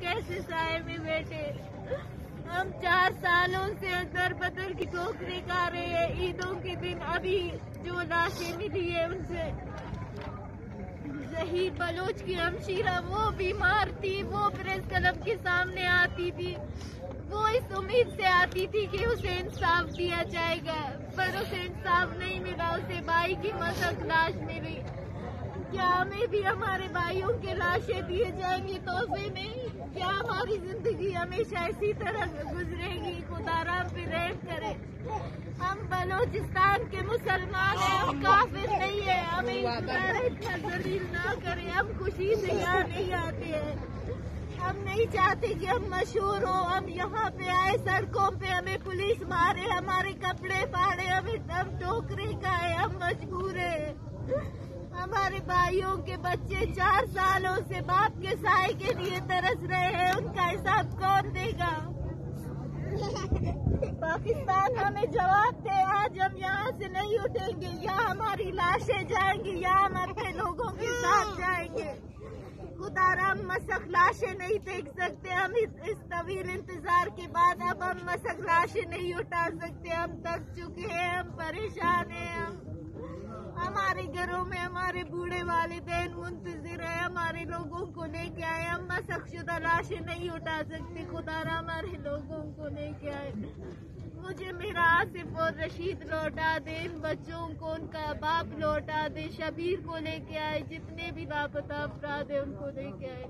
कैसे साए में बैठे। हम 4 सालों से दर बदर की ठोकरें खा रहे हैं। ईदों के दिन अभी जो लाशें मिली है उनसे जहीर बलोच की हमशीरा वो बीमार थी, वो प्रेस क्लब के सामने आती थी, वो इस उम्मीद से आती थी कि उसे इंसाफ दिया जाएगा, पर उसे इंसाफ नहीं मिला। उसे भाई की मसक लाश मिली। क्या हमें भी हमारे भाइयों के लाशें दिए जाएंगे तोहफे में? क्या हमारी जिंदगी हमेशा इसी तरह गुजरेगी? खुदा पे रहम करे। हम बलोचिस्तान के मुसलमान हैं, हम काफिर नहीं है। हमें इतना जलील ना करें। हम खुशी से यहाँ नहीं आते हैं। हम नहीं चाहते कि हम मशहूर हो। हम यहाँ पे आए, सड़कों पे हमें पुलिस मारे, हमारे कपड़े फाड़े, हम ठोकरे खाए, हम मजबूर हैं। हमारे भाइयों के बच्चे 4 सालों से बाप के साए के लिए तरस रहे हैं। उनका हिसाब कौन देगा? पाकिस्तान हमें जवाब दे। आज हम यहाँ से नहीं उठेंगे, या हमारी लाशें जाएंगी या हम अपने लोगों के साथ जाएंगे। खुदारा हम मसक लाशें नहीं देख सकते। हम इस तवील इंतजार के बाद अब हम मसक लाशें नहीं उठा सकते। हम थक चुके हैं, हम परेशान हैं। हमारे घरों में हमारे बूढ़े वालिदैन मुंतजिर है, हमारे लोगों को लेके आए। हम मसकशुदा लाशें नहीं उठा सकते। खुदारा हमारे लोगों को लेके आए। मुझे मेरा आसिफ और रशीद लौटा दे, इन बच्चों को उनका बाप लौटा दे, शबीर को लेके आए, जितने भी लापता अफराद है उनको लेके आए।